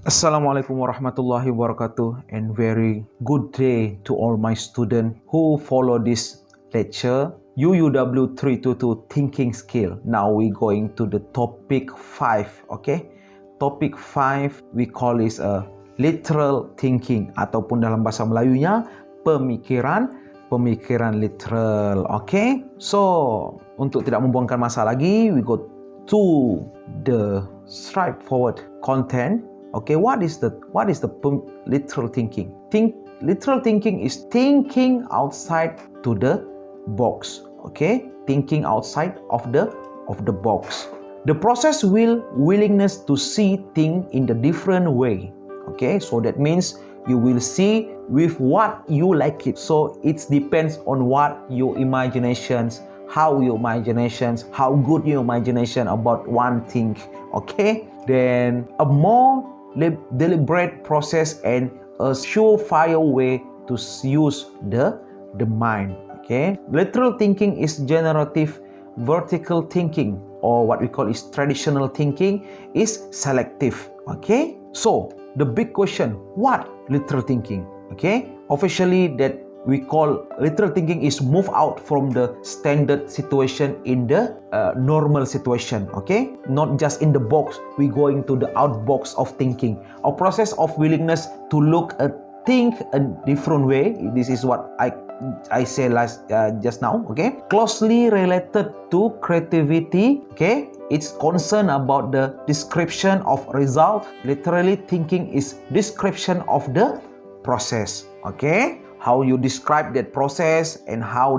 Assalamualaikum warahmatullahi wabarakatuh, and very good day to all my students who follow this lecture UUW 322 thinking skill. Now we going to the topic 5. Okay, topic 5 we call is a literal thinking, ataupun dalam bahasa Melayunya pemikiran literal. Okay, so untuk tidak membuangkan masa lagi, we go to the straightforward content. Okay, what is the literal thinking? Literal thinking is thinking outside to the box. Okay, thinking outside of the box. The process willingness to see things in the different way. Okay, so that means you will see with what you like it. So it depends on what your imaginations, how good your imagination about one thing. Okay, then a more deliberate process and a surefire way to use the mind. Okay, lateral thinking is generative, vertical thinking, or what we call is traditional thinking is selective. Okay, so the big question, what lateral thinking? Okay, officially that we call literal thinking is move out from the standard situation in the normal situation. Okay, not just in the box, we going to the out box of thinking. A process of willingness to look at think a different way. This is what I say just now. Okay, closely related to creativity. Okay, it's concerned about the description of result. Literally thinking is description of the process. Okay, how you describe that process and how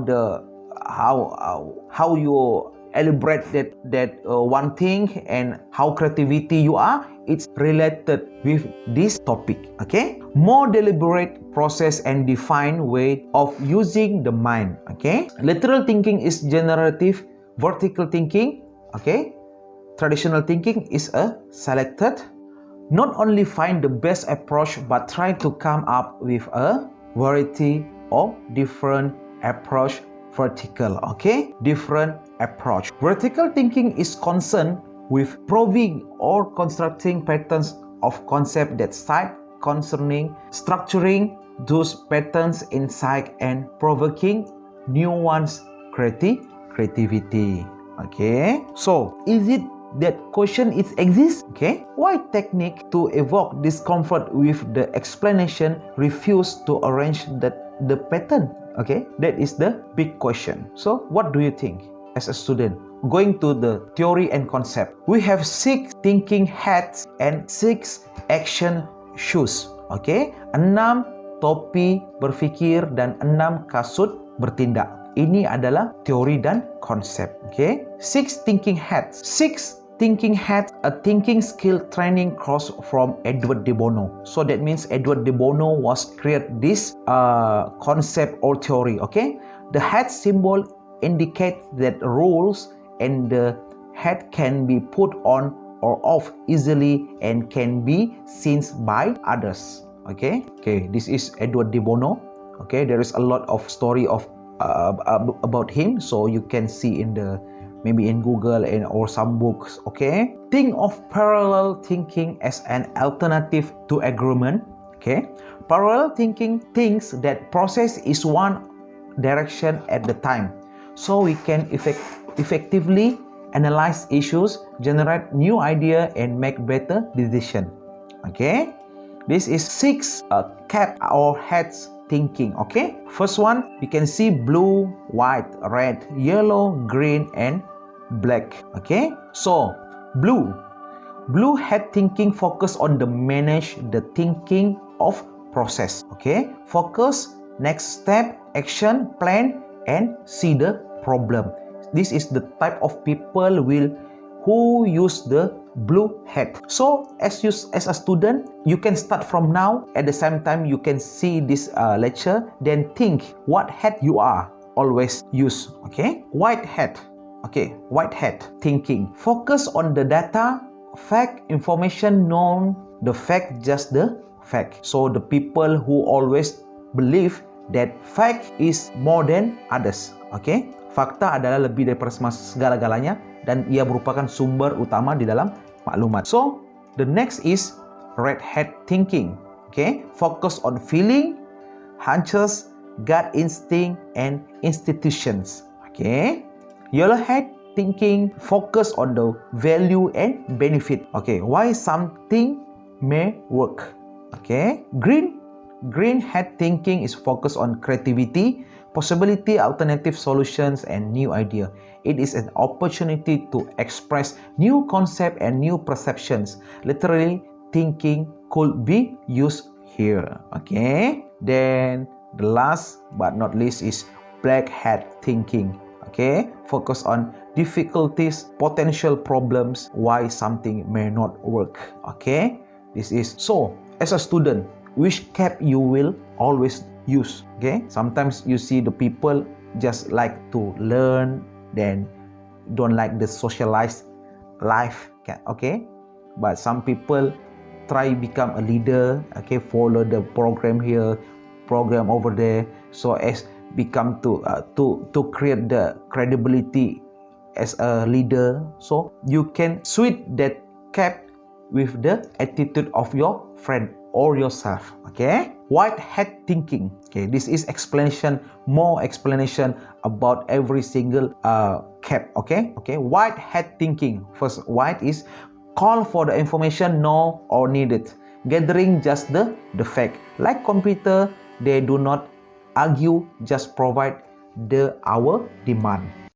you elaborate that one thing and how creativity you are, it's related with this topic. Okay, more deliberate process and defined way of using the mind. Okay, lateral thinking is generative, vertical thinking. Okay, traditional thinking is a selected. Not only find the best approach, but try to come up with a variety of different approach. Vertical. Okay, different approach. Vertical thinking is concerned with proving or constructing patterns of concept that cite concerning structuring those patterns inside and provoking new ones creativity. Okay, so is it that question it exists? Okay, why technique to evoke discomfort with the explanation refuse to arrange the pattern? Okay, that is the big question. So what do you think as a student? Going to the theory and concept, we have 6 thinking hats and 6 action shoes. Okay, 6 topi berfikir dan 6 kasut bertindak. Ini adalah teori dan konsep. Okay, 6 thinking hats. 6 thinking hats, a thinking skill training course from Edward de Bono. So that means Edward de Bono was create this concept or theory. Okay, the hat symbol indicates that rules and the hat can be put on or off easily and can be seen by others. Okay, this is Edward de Bono. Okay, there is a lot of story of about him, so you can see in the maybe in Google or some books. Okay, think of parallel thinking as an alternative to agreement. Okay, parallel thinking thinks that process is one direction at the time, so we can effectively analyze issues, generate new idea, and make better decision. Okay, this is 6 cap or hats thinking. Okay, first one we can see blue, white, red, yellow, green, and black. Okay, so blue hat thinking focus on the manage the thinking of process. Okay, focus, next step, action, plan, and see the problem. This is the type of people who use the blue hat. So as a student, you can start from now. At the same time, you can see this lecture, then think what hat you are always use. Okay, white hat. Okay, white hat thinking focus on the data, fact, information known, the fact, just the fact. So the people who always believe that fact is more than others. Okay, fakta adalah lebih daripada segala-galanya dan ia merupakan sumber utama di dalam maklumat. So the next is red hat thinking. Okay, focus on feeling, hunches, gut instinct, and institutions. Okay, yellow hat thinking focus on the value and benefit. Okay, why something may work. Okay, green hat thinking is focused on creativity, possibility, alternative solutions, and new idea. It is an opportunity to express new concept and new perceptions. Literally, thinking could be used here. Okay, then the last but not least is black hat thinking. Okay, focus on difficulties, potential problems, why something may not work. Okay, this is so as a student, which cap you will always use. Okay, sometimes you see the people just like to learn, then don't like the socialized life. Okay, but some people try become a leader. Okay, follow the program here, program over there, so as become to create the credibility as a leader. So you can switch that cap with the attitude of your friend or yourself. Okay, white hat thinking. Okay, this is more explanation about every single cap. Okay, white hat thinking. First, white is call for the information know or needed, gathering just the fact. Like computer, they do not argue, just provide our demand.